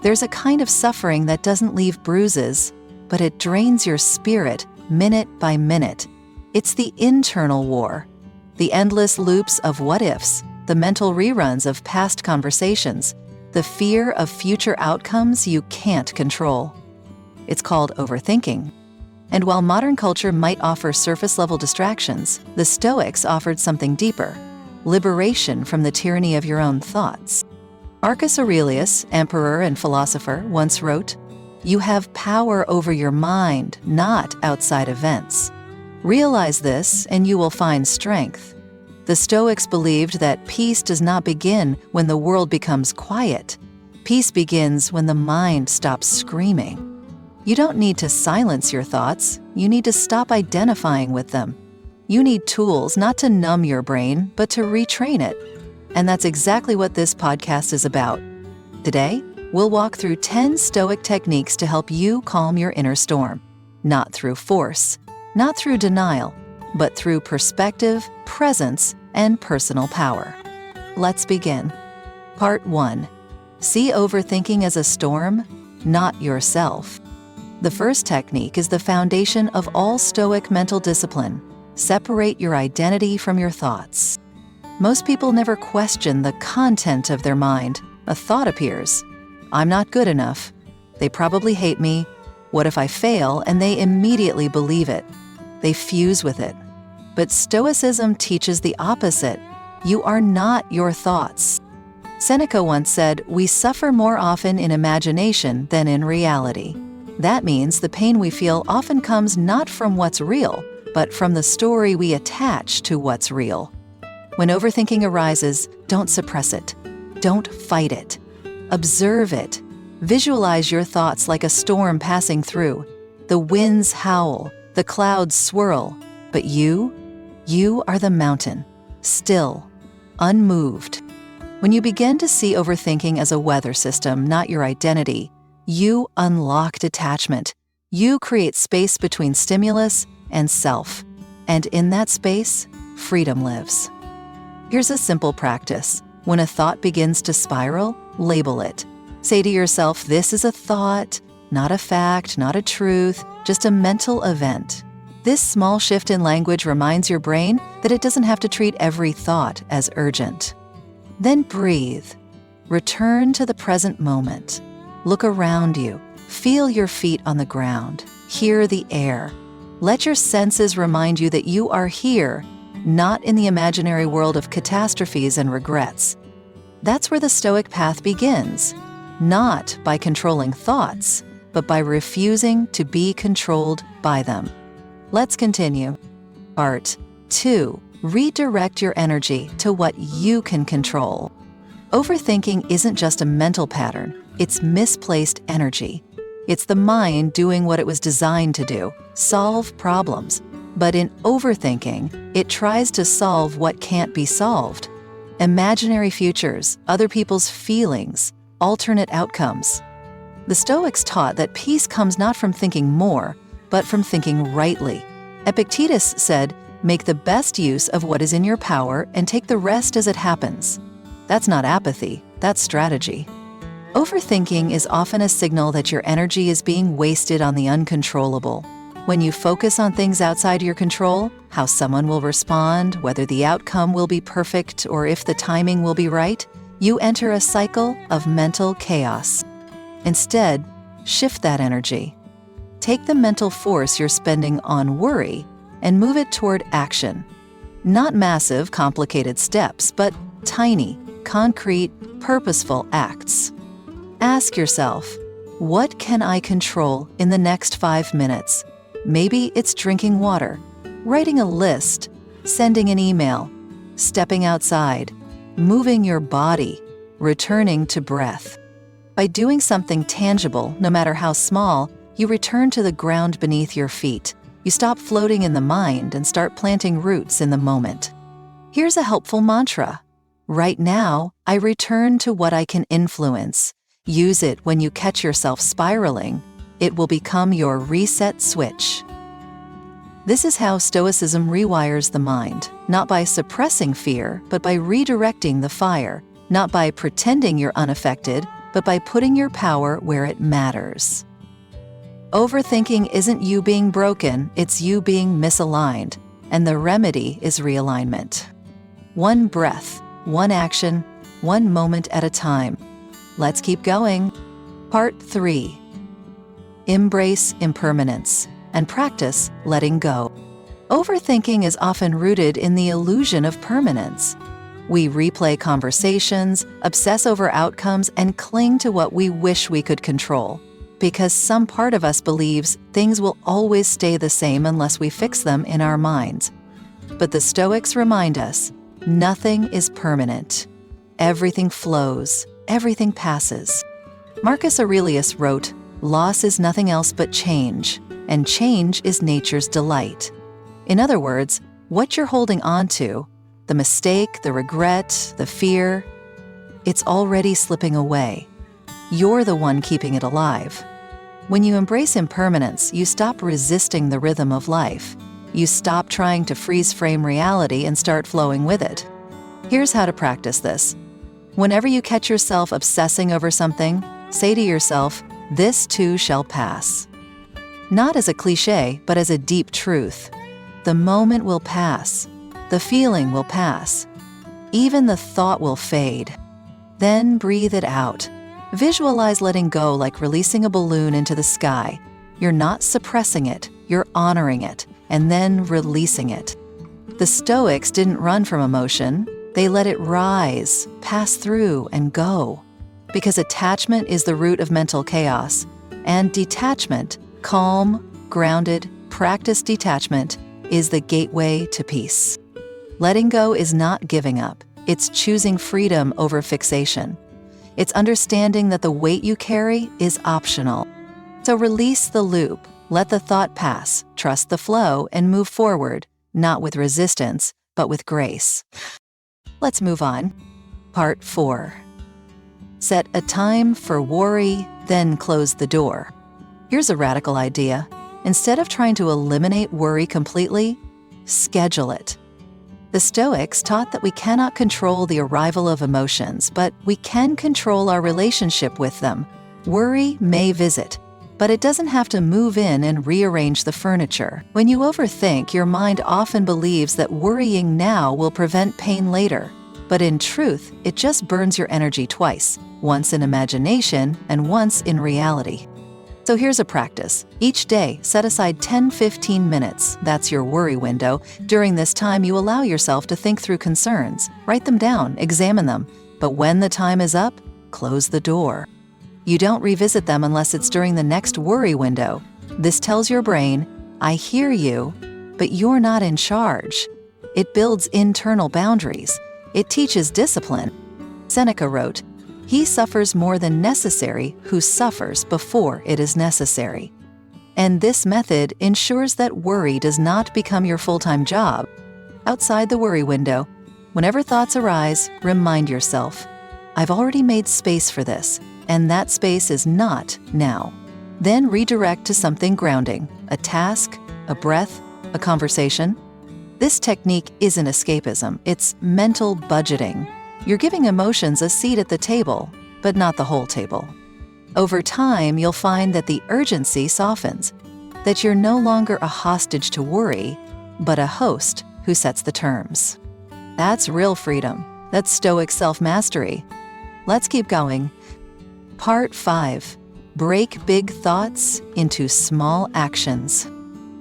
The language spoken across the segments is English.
There's a kind of suffering that doesn't leave bruises, but it drains your spirit minute by minute. It's the internal war, the endless loops of what-ifs, the mental reruns of past conversations, the fear of future outcomes you can't control. It's called overthinking. And while modern culture might offer surface-level distractions, the Stoics offered something deeper: liberation from the tyranny of your own thoughts. Marcus Aurelius, emperor and philosopher, once wrote, "You have power over your mind, not outside events. Realize this, and you will find strength." The Stoics believed that peace does not begin when the world becomes quiet. Peace begins when the mind stops screaming. You don't need to silence your thoughts. You need to stop identifying with them. You need tools not to numb your brain, but to retrain it. And that's exactly what this podcast is about. Today, we'll walk through 10 Stoic techniques to help you calm your inner storm. Not through force, not through denial, but through perspective, presence, and personal power. Let's begin. Part 1. See overthinking as a storm, not yourself. The first technique is the foundation of all Stoic mental discipline. Separate your identity from your thoughts. Most people never question the content of their mind. A thought appears. I'm not good enough. They probably hate me. What if I fail? And they immediately believe it. They fuse with it. But Stoicism teaches the opposite. You are not your thoughts. Seneca once said, "We suffer more often in imagination than in reality." That means the pain we feel often comes not from what's real, but from the story we attach to what's real. When overthinking arises, don't suppress it. Don't fight it. Observe it. Visualize your thoughts like a storm passing through. The winds howl, the clouds swirl, but you are the mountain, still, unmoved. When you begin to see overthinking as a weather system, not your identity, you unlock detachment. You create space between stimulus and self. And in that space, freedom lives. Here's a simple practice. When a thought begins to spiral, label it. Say to yourself, this is a thought, not a fact, not a truth, just a mental event. This small shift in language reminds your brain that it doesn't have to treat every thought as urgent. Then breathe. Return to the present moment. Look around you. Feel your feet on the ground. Hear the air. Let your senses remind you that you are here, not in the imaginary world of catastrophes and regrets. That's where the Stoic path begins, not by controlling thoughts, but by refusing to be controlled by them. Let's continue. Part 2. Redirect your energy to what you can control. Overthinking isn't just a mental pattern, it's misplaced energy. It's the mind doing what it was designed to do, solve problems. But in overthinking, it tries to solve what can't be solved. Imaginary futures, other people's feelings, alternate outcomes. The Stoics taught that peace comes not from thinking more, but from thinking rightly. Epictetus said, "Make the best use of what is in your power and take the rest as it happens." That's not apathy, that's strategy. Overthinking is often a signal that your energy is being wasted on the uncontrollable. When you focus on things outside your control, how someone will respond, whether the outcome will be perfect or if the timing will be right, you enter a cycle of mental chaos. Instead, shift that energy. Take the mental force you're spending on worry and move it toward action. Not massive, complicated steps, but tiny, concrete, purposeful acts. Ask yourself, what can I control in the next 5 minutes? Maybe it's drinking water, writing a list, sending an email, stepping outside, moving your body, returning to breath. By doing something tangible, no matter how small, you return to the ground beneath your feet. You stop floating in the mind and start planting roots in the moment. Here's a helpful mantra. Right now, I return to what I can influence. Use it when you catch yourself spiraling. It will become your reset switch. This is how Stoicism rewires the mind, not by suppressing fear, but by redirecting the fire, not by pretending you're unaffected, but by putting your power where it matters. Overthinking isn't you being broken, it's you being misaligned, and the remedy is realignment. One breath, one action, one moment at a time. Let's keep going. Part 3. Embrace impermanence and practice letting go. Overthinking is often rooted in the illusion of permanence. We replay conversations, obsess over outcomes, and cling to what we wish we could control, because some part of us believes things will always stay the same unless we fix them in our minds. But the Stoics remind us, nothing is permanent. Everything flows, everything passes. Marcus Aurelius wrote, "Loss is nothing else but change, and change is nature's delight." In other words, what you're holding on to, the mistake, the regret, the fear, it's already slipping away. You're the one keeping it alive. When you embrace impermanence, you stop resisting the rhythm of life. You stop trying to freeze-frame reality and start flowing with it. Here's how to practice this. Whenever you catch yourself obsessing over something, say to yourself, "This too shall pass." Not as a cliche, but as a deep truth. The moment will pass. The feeling will pass. Even the thought will fade. Then breathe it out. Visualize letting go like releasing a balloon into the sky. You're not suppressing it, you're honoring it, and then releasing it. The Stoics didn't run from emotion. They let it rise, pass through, and go. Because attachment is the root of mental chaos, and detachment, calm, grounded, practiced detachment, is the gateway to peace. Letting go is not giving up. It's choosing freedom over fixation. It's understanding that the weight you carry is optional. So release the loop, let the thought pass, trust the flow, and move forward, not with resistance, but with grace. Let's move on. Part 4. Set a time for worry, then close the door. Here's a radical idea. Instead of trying to eliminate worry completely, schedule it. The Stoics taught that we cannot control the arrival of emotions, but we can control our relationship with them. Worry may visit, but it doesn't have to move in and rearrange the furniture. When you overthink, your mind often believes that worrying now will prevent pain later. But in truth, it just burns your energy twice, once in imagination and once in reality. So here's a practice. Each day, set aside 10-15 minutes, that's your worry window. During this time, you allow yourself to think through concerns. Write them down, examine them. But when the time is up, close the door. You don't revisit them unless it's during the next worry window. This tells your brain, I hear you, but you're not in charge. It builds internal boundaries. It teaches discipline. Seneca wrote, "He suffers more than necessary who suffers before it is necessary." And this method ensures that worry does not become your full-time job. Outside the worry window, whenever thoughts arise, remind yourself, I've already made space for this, and that space is not now. Then redirect to something grounding, a task, a breath, a conversation. This technique isn't escapism, it's mental budgeting. You're giving emotions a seat at the table, but not the whole table. Over time, you'll find that the urgency softens, that you're no longer a hostage to worry, but a host who sets the terms. That's real freedom. That's Stoic self-mastery. Let's keep going. Part 5. Break big thoughts into small actions.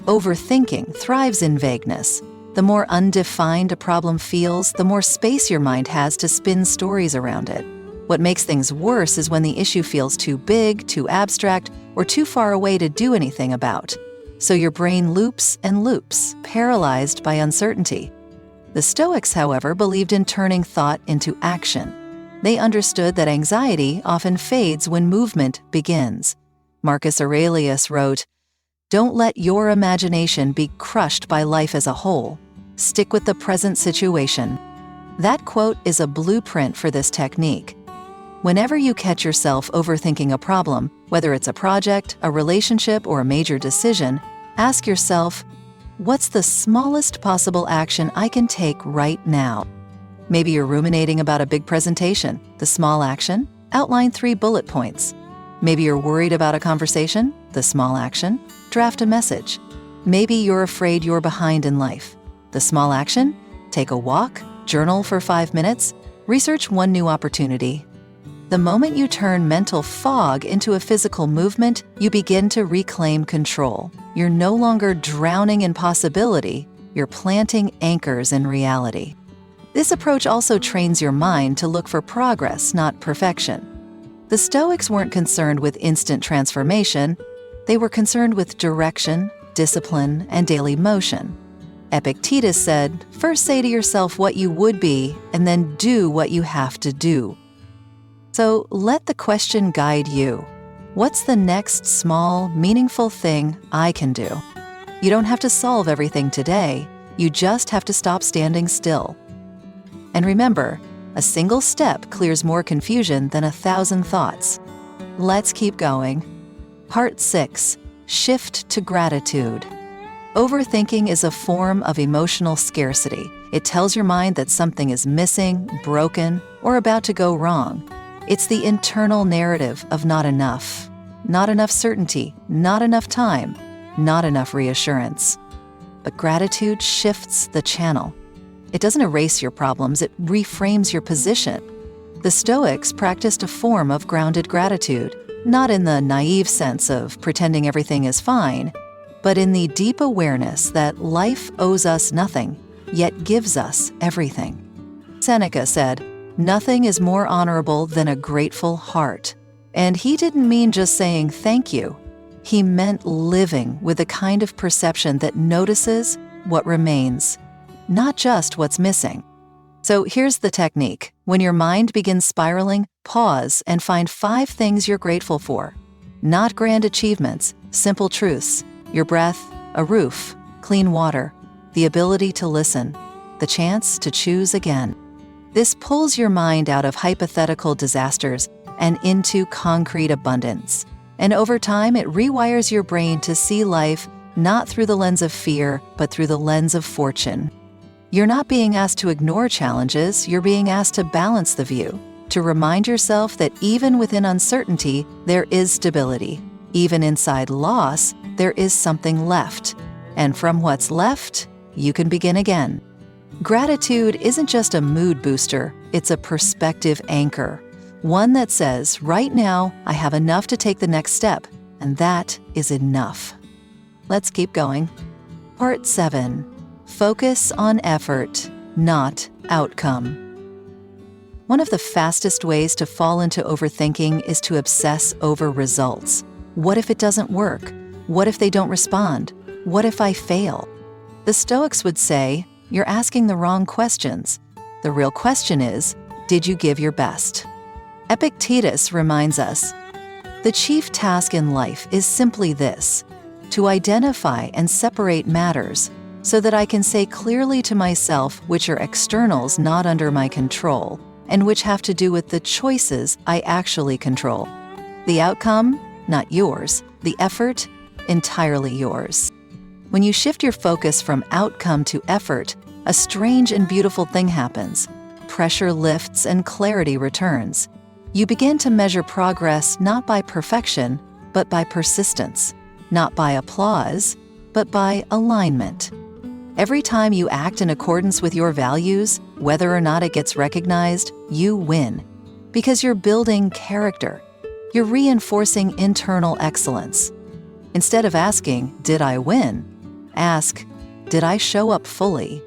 Overthinking thrives in vagueness. The more undefined a problem feels, the more space your mind has to spin stories around it. What makes things worse is when the issue feels too big, too abstract, or too far away to do anything about. So your brain loops and loops, paralyzed by uncertainty. The Stoics, however, believed in turning thought into action. They understood that anxiety often fades when movement begins. Marcus Aurelius wrote, "Don't let your imagination be crushed by life as a whole. Stick with the present situation." That quote is a blueprint for this technique. Whenever you catch yourself overthinking a problem, whether it's a project, a relationship, or a major decision, ask yourself, what's the smallest possible action I can take right now? Maybe you're ruminating about a big presentation. The small action? Outline 3 bullet points. Maybe you're worried about a conversation, the small action. Draft a message. Maybe you're afraid you're behind in life. The small action, take a walk, journal for 5 minutes, research one new opportunity. The moment you turn mental fog into a physical movement, you begin to reclaim control. You're no longer drowning in possibility, you're planting anchors in reality. This approach also trains your mind to look for progress, not perfection. The Stoics weren't concerned with instant transformation, they were concerned with direction, discipline, and daily motion. Epictetus said, first say to yourself what you would be, and then do what you have to do. So let the question guide you. What's the next small, meaningful thing I can do? You don't have to solve everything today, you just have to stop standing still. And remember, a single step clears more confusion than 1,000 thoughts. Let's keep going. Part 6. Shift to gratitude. Overthinking is a form of emotional scarcity. It tells your mind that something is missing, broken, or about to go wrong. It's the internal narrative of not enough certainty, not enough time, not enough reassurance. But gratitude shifts the channel. It doesn't erase your problems, it reframes your position. The Stoics practiced a form of grounded gratitude, not in the naive sense of pretending everything is fine, but in the deep awareness that life owes us nothing, yet gives us everything. Seneca said, "Nothing is more honorable than a grateful heart." And he didn't mean just saying thank you. He meant living with a kind of perception that notices what remains, not just what's missing. So here's the technique. When your mind begins spiraling, pause and find 5 things you're grateful for. Not grand achievements, simple truths. Your breath, a roof, clean water, the ability to listen, the chance to choose again. This pulls your mind out of hypothetical disasters and into concrete abundance. And over time, it rewires your brain to see life not through the lens of fear, but through the lens of fortune. You're not being asked to ignore challenges, you're being asked to balance the view, to remind yourself that even within uncertainty, there is stability. Even inside loss, there is something left. And from what's left, you can begin again. Gratitude isn't just a mood booster, it's a perspective anchor. One that says, right now, I have enough to take the next step, and that is enough. Let's keep going. Part 7. Focus on effort, not outcome. One of the fastest ways to fall into overthinking is to obsess over results. What if it doesn't work? What if they don't respond? What if I fail? The Stoics would say, you're asking the wrong questions. The real question is, did you give your best? Epictetus reminds us, the chief task in life is simply this, to identify and separate matters so that I can say clearly to myself which are externals not under my control and which have to do with the choices I actually control. The outcome, not yours. The effort, entirely yours. When you shift your focus from outcome to effort, a strange and beautiful thing happens. Pressure lifts and clarity returns. You begin to measure progress not by perfection, but by persistence. Not by applause, but by alignment. Every time you act in accordance with your values, whether or not it gets recognized, you win. Because you're building character. You're reinforcing internal excellence. Instead of asking, did I win? Ask, did I show up fully?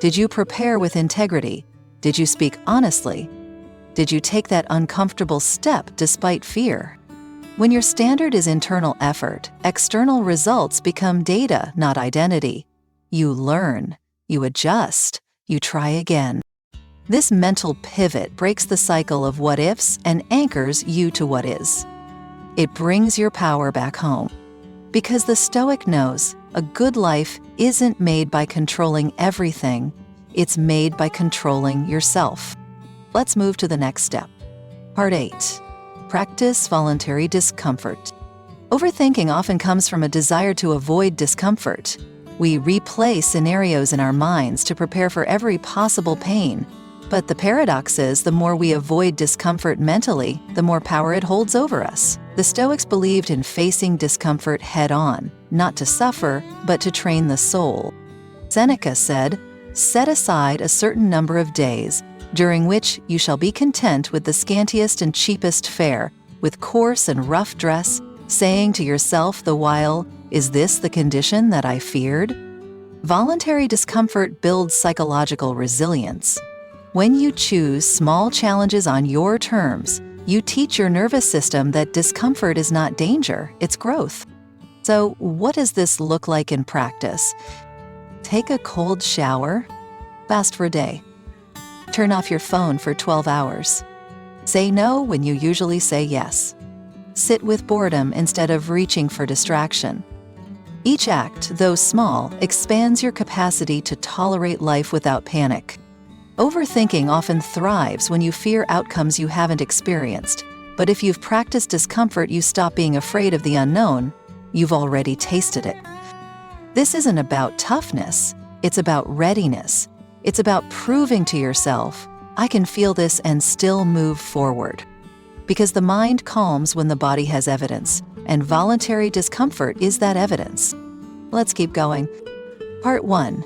Did you prepare with integrity? Did you speak honestly? Did you take that uncomfortable step despite fear? When your standard is internal effort, external results become data, not identity. You learn, you adjust, you try again. This mental pivot breaks the cycle of what-ifs and anchors you to what is. It brings your power back home. Because the Stoic knows a good life isn't made by controlling everything, it's made by controlling yourself. Let's move to the next step. Part 8. Practice voluntary discomfort. Overthinking often comes from a desire to avoid discomfort. We replay scenarios in our minds to prepare for every possible pain. But the paradox is, the more we avoid discomfort mentally, the more power it holds over us. The Stoics believed in facing discomfort head-on, not to suffer, but to train the soul. Seneca said, "Set aside a certain number of days, during which you shall be content with the scantiest and cheapest fare, with coarse and rough dress, saying to yourself the while, 'Is this the condition that I feared?'" Voluntary discomfort builds psychological resilience. When you choose small challenges on your terms, you teach your nervous system that discomfort is not danger, it's growth. So, what does this look like in practice? Take a cold shower, fast for a day. Turn off your phone for 12 hours. Say no when you usually say yes. Sit with boredom instead of reaching for distraction. Each act, though small, expands your capacity to tolerate life without panic. Overthinking often thrives when you fear outcomes you haven't experienced. But if you've practiced discomfort, you stop being afraid of the unknown. You've already tasted it. This isn't about toughness. It's about readiness. It's about proving to yourself, I can feel this and still move forward. Because the mind calms when the body has evidence, and voluntary discomfort is that evidence. Let's keep going. Part 1.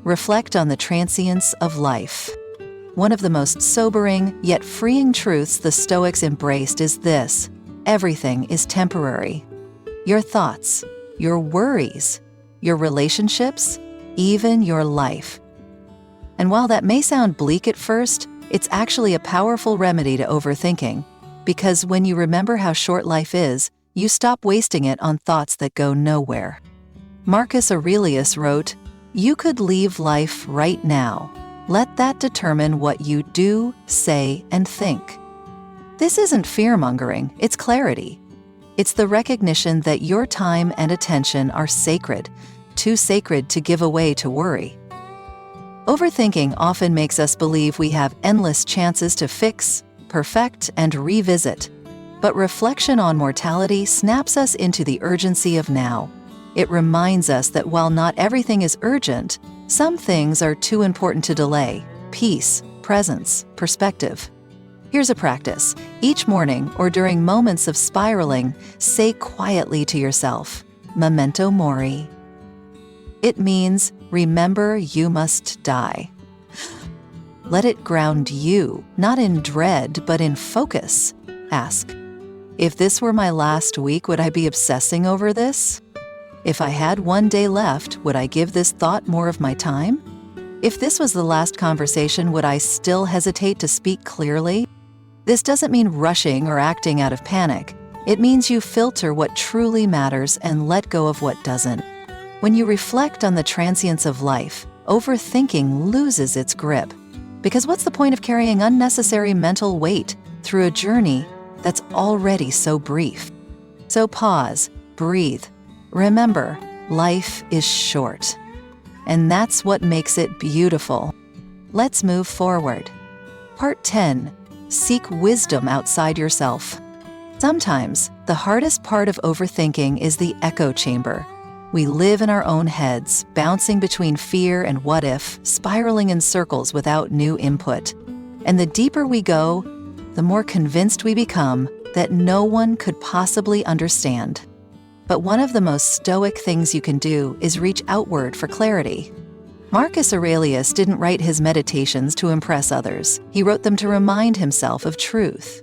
Reflect on the transience of life. One of the most sobering yet freeing truths the Stoics embraced is this: everything is temporary. Your thoughts, your worries, your relationships, even your life. And while that may sound bleak at first, it's actually a powerful remedy to overthinking, because when you remember how short life is, you stop wasting it on thoughts that go nowhere. Marcus Aurelius wrote, "You could leave life right now. Let that determine what you do, say, and think." This isn't fear-mongering, it's clarity. It's the recognition that your time and attention are sacred, too sacred to give away to worry. Overthinking often makes us believe we have endless chances to fix, perfect, and revisit. But reflection on mortality snaps us into the urgency of now. It reminds us that while not everything is urgent, some things are too important to delay: peace, presence, perspective. Here's a practice. Each morning or during moments of spiraling, say quietly to yourself, "Memento mori." It means, remember you must die. Let it ground you, not in dread, but in focus. Ask, if this were my last week, would I be obsessing over this? If I had one day left, would I give this thought more of my time? If this was the last conversation, would I still hesitate to speak clearly? This doesn't mean rushing or acting out of panic. It means you filter what truly matters and let go of what doesn't. When you reflect on the transience of life, overthinking loses its grip. Because what's the point of carrying unnecessary mental weight through a journey that's already so brief? So pause, breathe. Remember, life is short. And that's what makes it beautiful. Let's move forward. Part 10. Seek wisdom outside yourself. Sometimes, the hardest part of overthinking is the echo chamber. We live in our own heads, bouncing between fear and what if, spiraling in circles without new input. And the deeper we go, the more convinced we become that no one could possibly understand. But one of the most stoic things you can do is reach outward for clarity. Marcus Aurelius didn't write his meditations to impress others. He wrote them to remind himself of truth.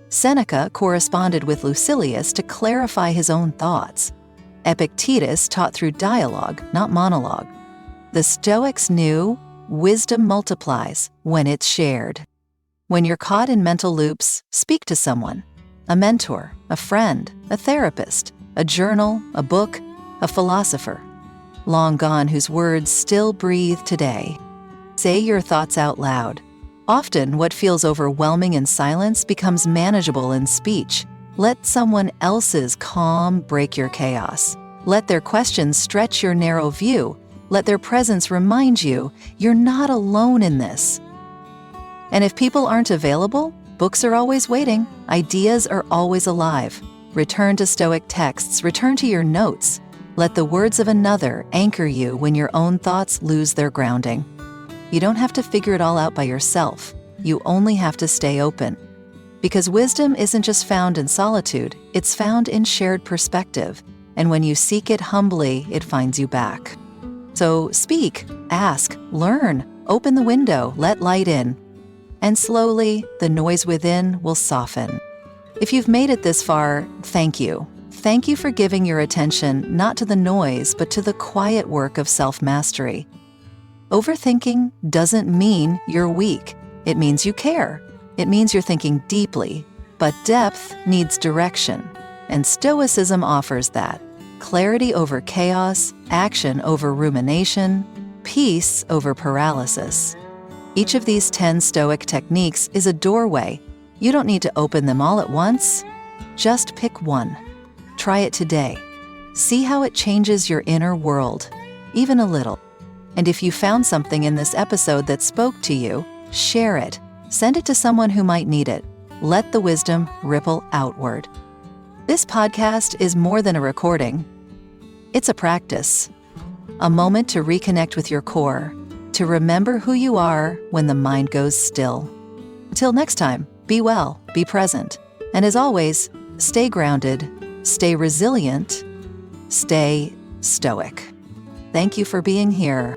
Seneca corresponded with Lucilius to clarify his own thoughts. Epictetus taught through dialogue, not monologue. The Stoics knew wisdom multiplies when it's shared. When you're caught in mental loops, speak to someone: a mentor, a friend, a therapist, a journal, a book, a philosopher, long gone whose words still breathe today. Say your thoughts out loud. Often, what feels overwhelming in silence becomes manageable in speech. Let someone else's calm break your chaos. Let their questions stretch your narrow view. Let their presence remind you you're not alone in this. And if people aren't available, books are always waiting. Ideas are always alive. Return to Stoic texts. Return to your notes. Let the words of another anchor you when your own thoughts lose their grounding. You don't have to figure it all out by yourself. You only have to stay open. Because wisdom isn't just found in solitude, it's found in shared perspective. And when you seek it humbly, it finds you back. So speak, ask, learn, open the window, let light in. And slowly, the noise within will soften. If you've made it this far, thank you. Thank you for giving your attention not to the noise, but to the quiet work of self-mastery. Overthinking doesn't mean you're weak. It means you care. It means you're thinking deeply. But depth needs direction. And Stoicism offers that. Clarity over chaos, action over rumination, peace over paralysis. Each of these 10 Stoic techniques is a doorway. You don't need to open them all at once. Just pick one. Try it today. See how it changes your inner world, even a little. And if you found something in this episode that spoke to you, share it. Send it to someone who might need it. Let the wisdom ripple outward. This podcast is more than a recording. It's a practice. A moment to reconnect with your core, to remember who you are when the mind goes still. Until next time, be well, be present, and as always, stay grounded, stay resilient, stay stoic. Thank you for being here.